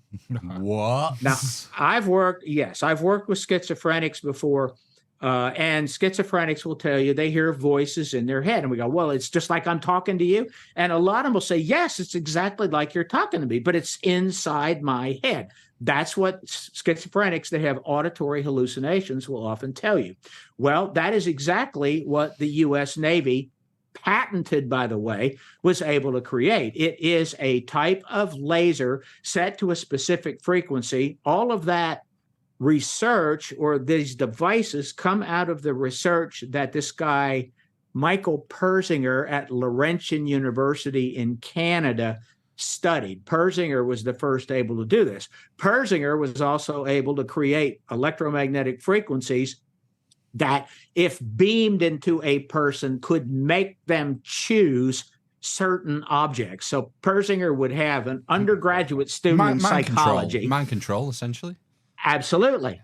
What? Now, I've worked with schizophrenics before, and schizophrenics will tell you they hear voices in their head. And we go, well, it's just like I'm talking to you. And a lot of them will say, yes, it's exactly like you're talking to me, but it's inside my head. That's what schizophrenics that have auditory hallucinations will often tell you. Well, that is exactly what the U.S. Navy, patented, by the way, was able to create. It is a type of laser set to a specific frequency. All of that research, or these devices, come out of the research that this guy, Michael Persinger at Laurentian University in Canada, studied. Persinger was the first able to do this. Persinger was also able to create electromagnetic frequencies that, if beamed into a person, could make them choose certain objects. So Persinger would have an undergraduate student in psychology. Mind control, essentially. Absolutely.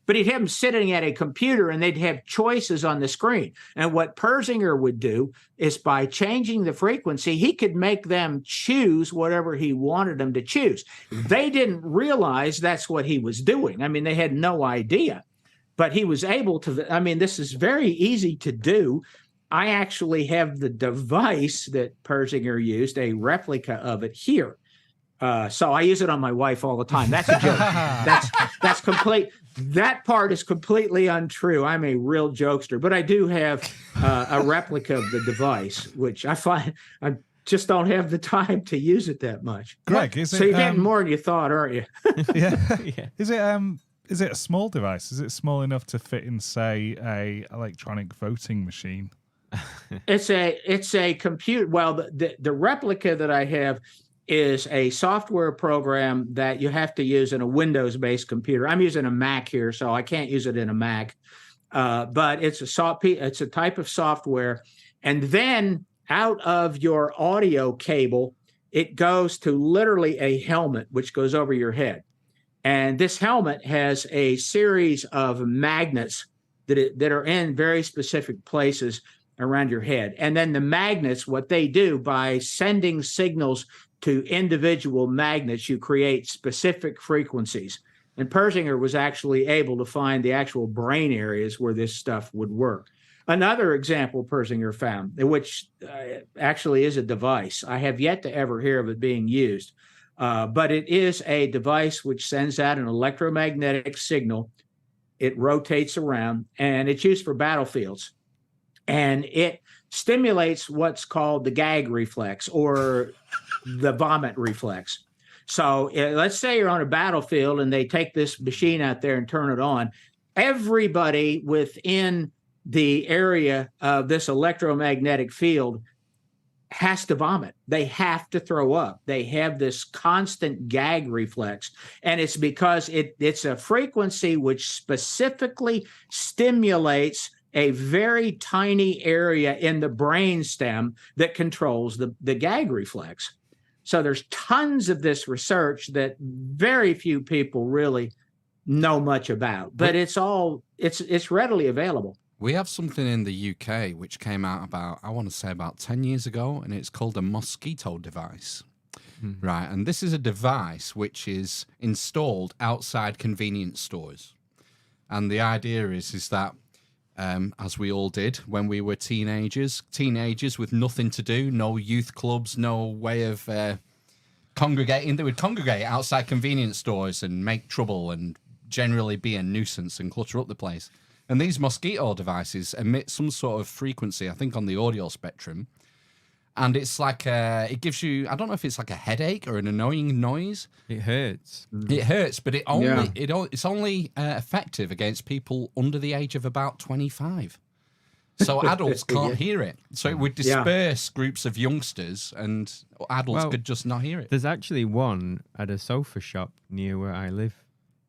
But he'd have them sitting at a computer, and they'd have choices on the screen. And what Persinger would do is, by changing the frequency, he could make them choose whatever he wanted them to choose. They didn't realize that's what he was doing. I mean, they had no idea. But he was able to, this is very easy to do. I actually have the device that Persinger used, a replica of it here. So I use it on my wife all the time. That's a joke. That's complete. That part is completely untrue. I'm a real jokester, but I do have a replica of the device, which I find I just don't have the time to use it that much. Greg, so you're getting more than you thought, aren't you? Yeah. Is it a small device? Is it small enough to fit in, say, a electronic voting machine? It's a computer. Well, the replica that I have is a software program that you have to use in a Windows-based computer. I'm using a Mac here, so I can't use it in a Mac. But it's a type of software, and then out of your audio cable, it goes to literally a helmet which goes over your head. And this helmet has a series of magnets that are in very specific places around your head. And then the magnets, what they do, by sending signals to individual magnets, you create specific frequencies. And Persinger was actually able to find the actual brain areas where this stuff would work. Another example Persinger found, which actually is a device. I have yet to ever hear of it being used. But it is a device which sends out an electromagnetic signal. It rotates around, and it's used for battlefields. and it stimulates what's called the gag reflex or the vomit reflex. So let's say you're on a battlefield and they take this machine out there and turn it on. Everybody within the area of this electromagnetic field has to vomit. They have to throw up. They have this constant gag reflex. And it's because it's a frequency which specifically stimulates a very tiny area in the brainstem that controls the gag reflex. So there's tons of this research that very few people really know much about, but it's readily available. We have something in the UK which came out about 10 years ago, and it's called a mosquito device. Right. And this is a device which is installed outside convenience stores. And the idea is that, as we all did when we were teenagers with nothing to do, no youth clubs, no way of congregating, they would congregate outside convenience stores and make trouble and generally be a nuisance and clutter up the place. And these mosquito devices emit some sort of frequency, I think, on the audio spectrum. And it's like, it gives you, I don't know if it's like a headache or an annoying noise. It hurts. It hurts, but it's only effective against people under the age of about 25. So adults can't hear it. So it would disperse groups of youngsters, and adults could just not hear it. There's actually one at a sofa shop near where I live,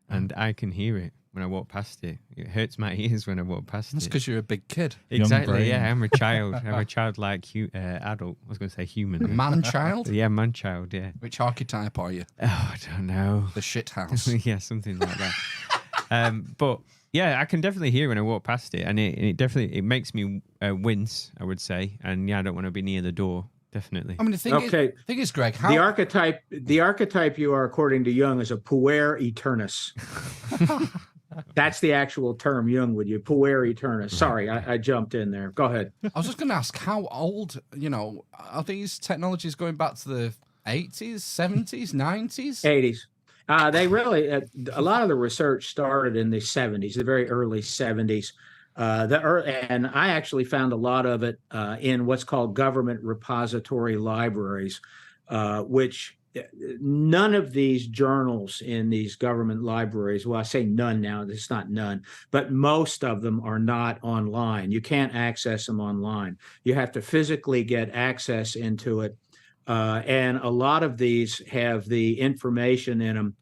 and I can hear it when I walk past it. It hurts my ears when I walk past That's it. because you're a big kid. Exactly, yeah. I'm a child. I'm a childlike adult. I was going to say human. Man-child? Yeah, man-child, yeah. Which archetype are you? Oh, I don't know. The shit house. Yeah, something like that. But yeah, I can definitely hear when I walk past it, and it makes me wince, I would say. And yeah, I don't want to be near the door. Definitely. I mean, the thing is, Greg, the archetype you are, according to Jung, is a puer eternus. That's the actual term Jung would use, puer eternus. Sorry, I jumped in there. Go ahead. I was just going to ask, how old, are these technologies going back to the 80s, 70s, 90s? 80s. They really, a lot of the research started in the 70s, the very early 70s. And I actually found a lot of it in what's called government repository libraries, which none of these journals in these government libraries, well, I say none now, it's not none, but most of them are not online. You can't access them online. You have to physically get access into it. And a lot of these have the information in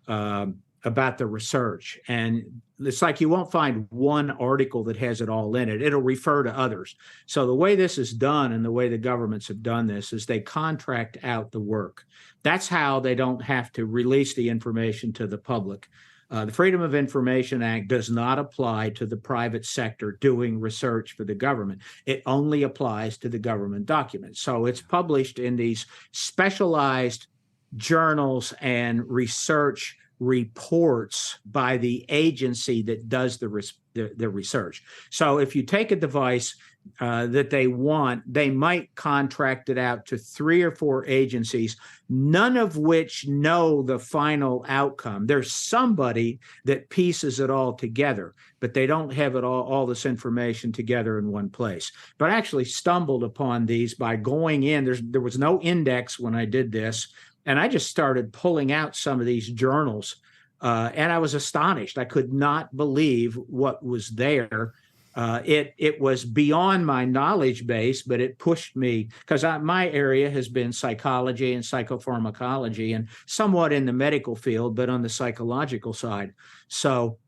them about the research. And it's like you won't find one article that has it all in it. It'll refer to others. So the way this is done and the way the governments have done this is they contract out the work. That's how they don't have to release the information to the public. The Freedom of Information Act does not apply to the private sector doing research for the government. It only applies to the government documents. So it's published in these specialized journals and research reports by the agency that does the research. So if you take a device that they want, they might contract it out to 3 or 4 agencies, none of which know the final outcome. There's somebody that pieces it all together, but they don't have it all this information together in one place. But I actually stumbled upon these by going in. There was no index when I did this. And I just started pulling out some of these journals, and I was astonished. I could not believe what was there. It was beyond my knowledge base, but it pushed me, because my area has been psychology and psychopharmacology and somewhat in the medical field, but on the psychological side. So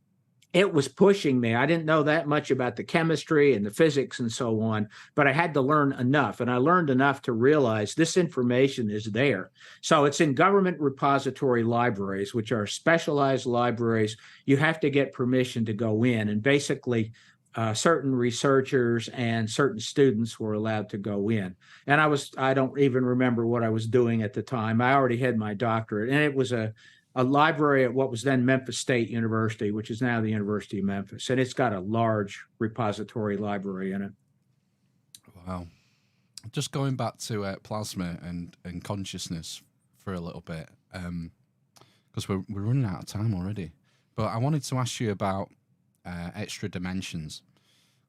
it was pushing me. I didn't know that much about the chemistry and the physics and so on, but I had to learn enough. And I learned enough to realize this information is there. So it's in government repository libraries, which are specialized libraries. You have to get permission to go in. And basically, certain researchers and certain students were allowed to go in. And I don't even remember what I was doing at the time. I already had my doctorate, and it was a library at what was then Memphis State University, which is now the University of Memphis. And it's got a large repository library in it. Wow. Just going back to plasma and consciousness for a little bit, because we're running out of time already. But I wanted to ask you about extra dimensions.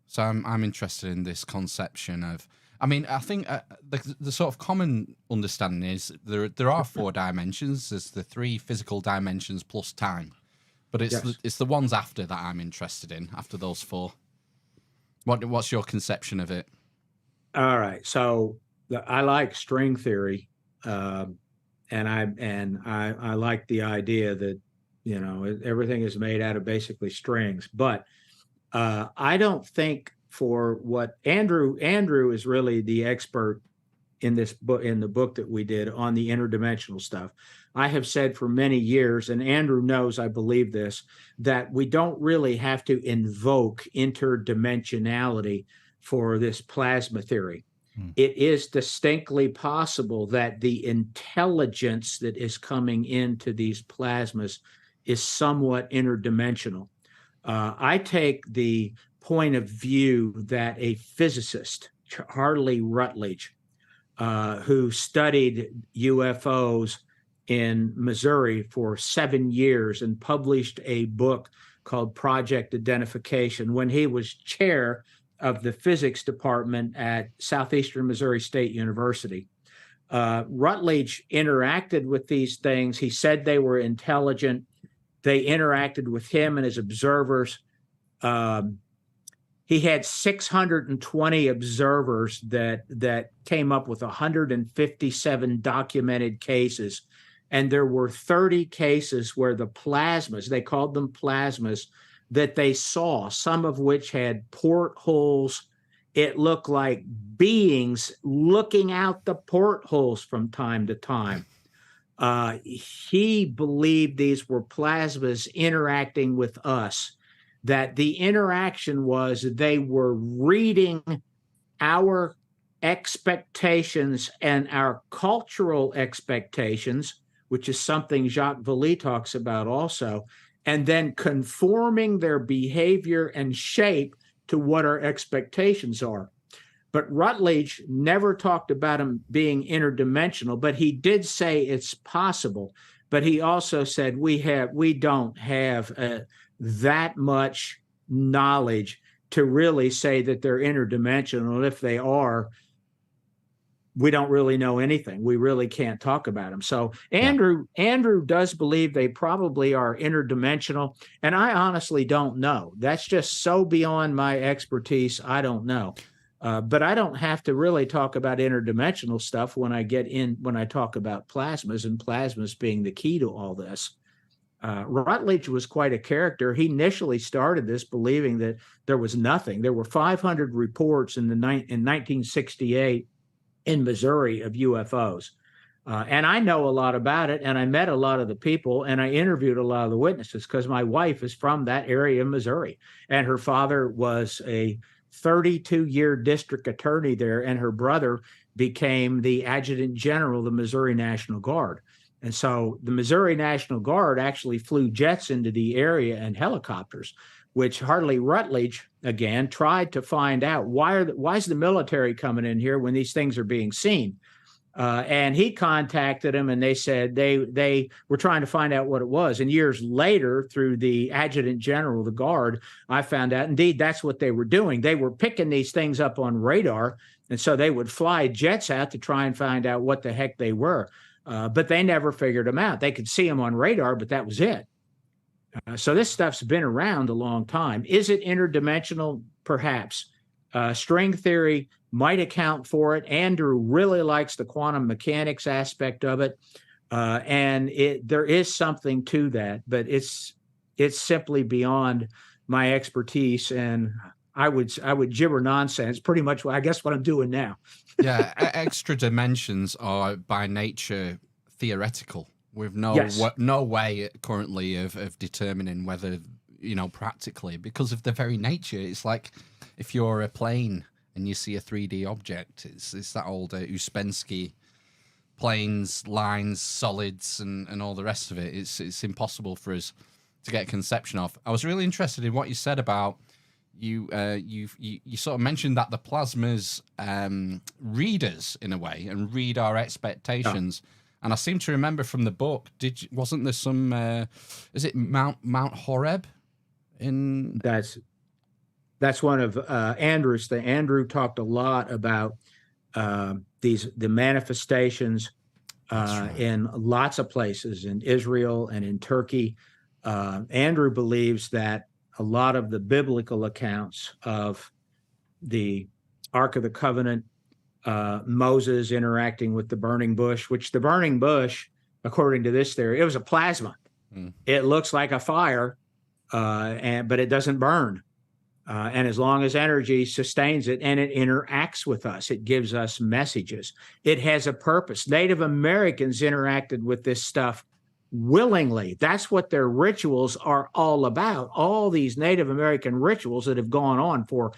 So I'm interested in this conception of. I mean, I think the sort of common understanding is there are 4 dimensions. There's the 3 physical dimensions plus time, but it's the ones after that I'm interested in. After those 4, what's your conception of it? All right, so I like string theory, and I like the idea that everything is made out of basically strings, but I don't think. For what Andrew is really the expert in this book, in the book that we did on the interdimensional stuff. I have said for many years, and Andrew knows I believe this, that we don't really have to invoke interdimensionality for this plasma theory. It is distinctly possible that the intelligence that is coming into these plasmas is somewhat interdimensional. I take the point of view that a physicist, Harley Rutledge, who studied UFOs in Missouri for 7 years and published a book called Project Identification when he was chair of the physics department at Southeastern Missouri State University. Rutledge interacted with these things. He said they were intelligent. They interacted with him and his observers. He had 620 observers that came up with 157 documented cases. And there were 30 cases where the plasmas, they called them plasmas, that they saw, some of which had portholes. It looked like beings looking out the portholes from time to time. He believed these were plasmas interacting with us, that the interaction was they were reading our expectations and our cultural expectations, which is something Jacques Vallée talks about also, and then conforming their behavior and shape to what our expectations are. But Rutledge never talked about them being interdimensional, but he did say it's possible. But he also said we don't have that much knowledge to really say that they're interdimensional. If they are, we don't really know anything. We really can't talk about them. So Andrew does believe they probably are interdimensional, and I honestly don't know. That's just so beyond my expertise. I don't know. But I don't have to really talk about interdimensional stuff when I talk about plasmas, and plasmas being the key to all this. Rutledge was quite a character. He initially started this believing that there was nothing. There were 500 reports in 1968 in Missouri of UFOs. And I know a lot about it, and I met a lot of the people, and I interviewed a lot of the witnesses because my wife is from that area of Missouri, and her father was a 32-year district attorney there, and her brother became the adjutant general of the Missouri National Guard. And so the Missouri National Guard actually flew jets into the area and helicopters, which Harley Rutledge, again, tried to find out why is the military coming in here when these things are being seen. And he contacted them, and they said they were trying to find out what it was. And years later, through the adjutant general of the Guard, I found out, indeed, that's what they were doing. They were picking these things up on radar, and so they would fly jets out to try and find out what the heck they were. But they never figured them out. They could see them on radar, but that was it. So this stuff's been around a long time. Is it interdimensional? Perhaps. String theory might account for it. Andrew really likes the quantum mechanics aspect of it. And there is something to that, but it's simply beyond my expertise. And I would gibber nonsense, pretty much, I guess, what I'm doing now. Yeah, extra dimensions are by nature theoretical. We've no way currently of determining whether, practically, because of the very nature. It's like if you're a plane and you see a 3D object, it's that old Uspensky planes, lines, solids, and all the rest of it. It's impossible for us to get a conception of. I was really interested in what you said about you sort of mentioned that the plasmas read us in a way and read our expectations. Oh. And I seem to remember from the book, wasn't there some? Is it Mount Horeb? That's one of Andrew's thing. Andrew talked a lot about the manifestations in lots of places, in Israel and in Turkey. Andrew believes that a lot of the biblical accounts of the Ark of the Covenant, Moses interacting with the burning bush, which the burning bush, according to this theory, it was a plasma. It looks like a fire, but it doesn't burn. And as long as energy sustains it and it interacts with us, it gives us messages. It has a purpose. Native Americans interacted with this stuff willingly. That's what their rituals are all about. All these Native American rituals that have gone on for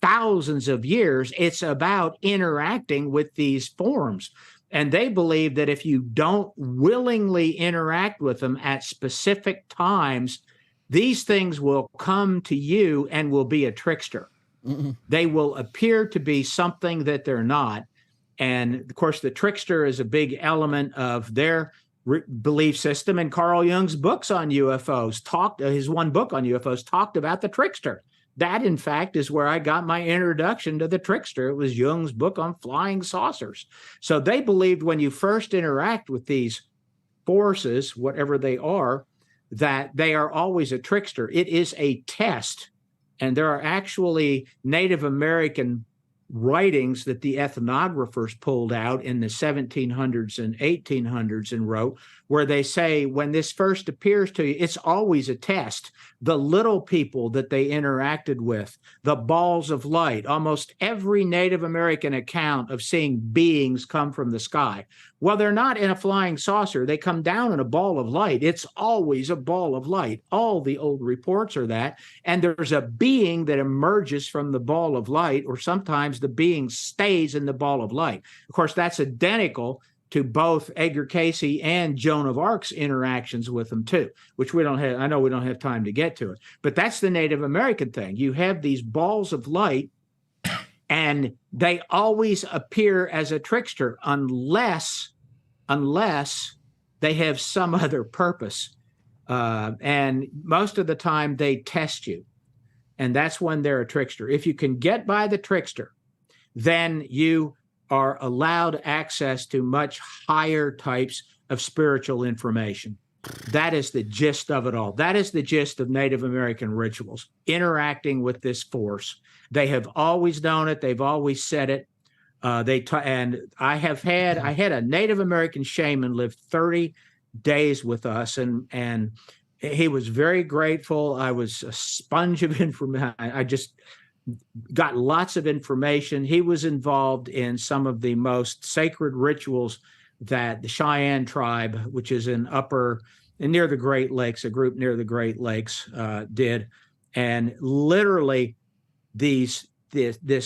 thousands of years, it's about interacting with these forms. And they believe that if you don't willingly interact with them at specific times, these things will come to you and will be a trickster. They will appear to be something that they're not. And of course, the trickster is a big element of their belief system. And Carl Jung's books on UFOs his one book on UFOs talked about the trickster. That, in fact, is where I got my introduction to the trickster. It was Jung's book on flying saucers. So they believed when you first interact with these forces, whatever they are, that they are always a trickster. It is a test. And there are actually Native American writings that the ethnographers pulled out in the 1700s and 1800s and wrote, where they say when this first appears to you, it's always a test. The little people that they interacted with, the balls of light, almost every Native American account of seeing beings come from the sky. Well, they're not in a flying saucer. They come down in a ball of light. It's always a ball of light. All the old reports are that. And there's a being that emerges from the ball of light, or sometimes the being stays in the ball of light. Of course, that's identical to both Edgar Cayce and Joan of Arc's interactions with them too, which we don't have. I know we don't have time to get to it, but that's the Native American thing. You have these balls of light, and they always appear as a trickster unless they have some other purpose. And most of the time they test you, and that's when they're a trickster. If you can get by the trickster, then you are allowed access to much higher types of spiritual information. That is the gist of it all. That is the gist of Native American rituals, interacting with this force. They have always known it. They've always said it. And I had a Native American shaman live 30 days with us, and he was very grateful. I was a sponge of information. I just got lots of information. He was involved in some of the most sacred rituals that the Cheyenne tribe, which is near the Great Lakes, a group near the Great Lakes, did. And literally this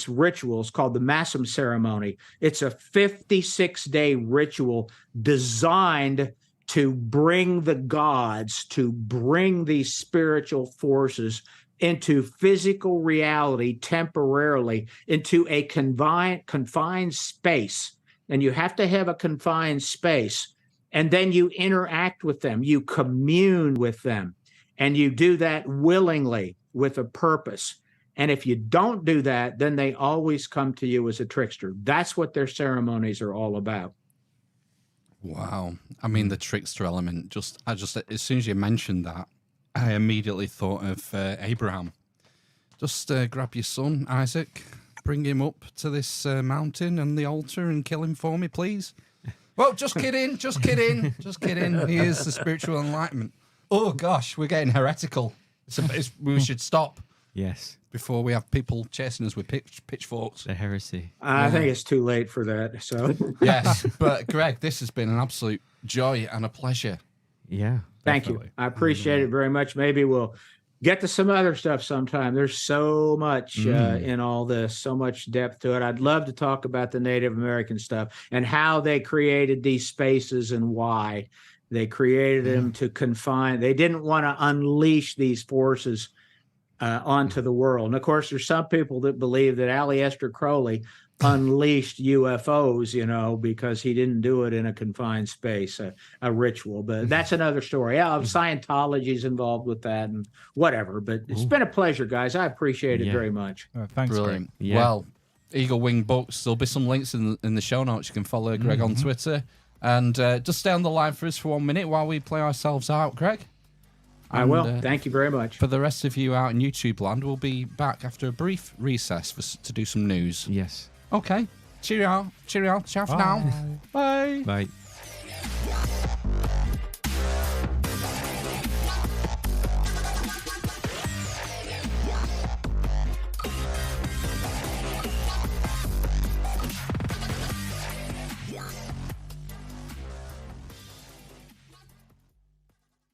ritual is called the Massam ceremony. It's a 56-day ritual designed to bring the gods, to bring these spiritual forces into physical reality temporarily, into a confined space. And you have to have a confined space. And then you interact with them, you commune with them, and you do that willingly with a purpose. And if you don't do that, then they always come to you as a trickster. That's what their ceremonies are all about. Wow. I mean, the trickster element, I just as soon as you mentioned that, I immediately thought of Abraham. Just grab your son, Isaac, bring him up to this mountain and the altar and kill him for me, please. Well, just kidding. Here's the spiritual enlightenment. Oh, gosh, we're getting heretical. We should stop. Yes. Before we have people chasing us with pitchforks. The heresy. I think it's too late for that. So yes, but Greg, this has been an absolute joy and a pleasure. Yeah. Thank you. I appreciate it very much. Maybe we'll get to some other stuff sometime. There's so much in all this, so much depth to it. I'd love to talk about the Native American stuff and how they created these spaces and why they created them to confine. They didn't want to unleash these forces onto the world. And of course, there's some people that believe that Aleister Crowley unleashed UFOs, because he didn't do it in a confined space, a ritual. But that's another story. Yeah, Scientology's involved with that and whatever. But it's been a pleasure, guys. I appreciate it very much. Thanks, Brilliant. Greg. Yeah. Well, Eagle Wing Books, there'll be some links in the show notes. You can follow Greg on Twitter. And just stay on the line for us for 1 minute while we play ourselves out, Greg. I will. Thank you very much. For the rest of you out in YouTube land, we'll be back after a brief recess to do some news. Yes. Okay. Cheerio. Ciao for now. Bye. Bye.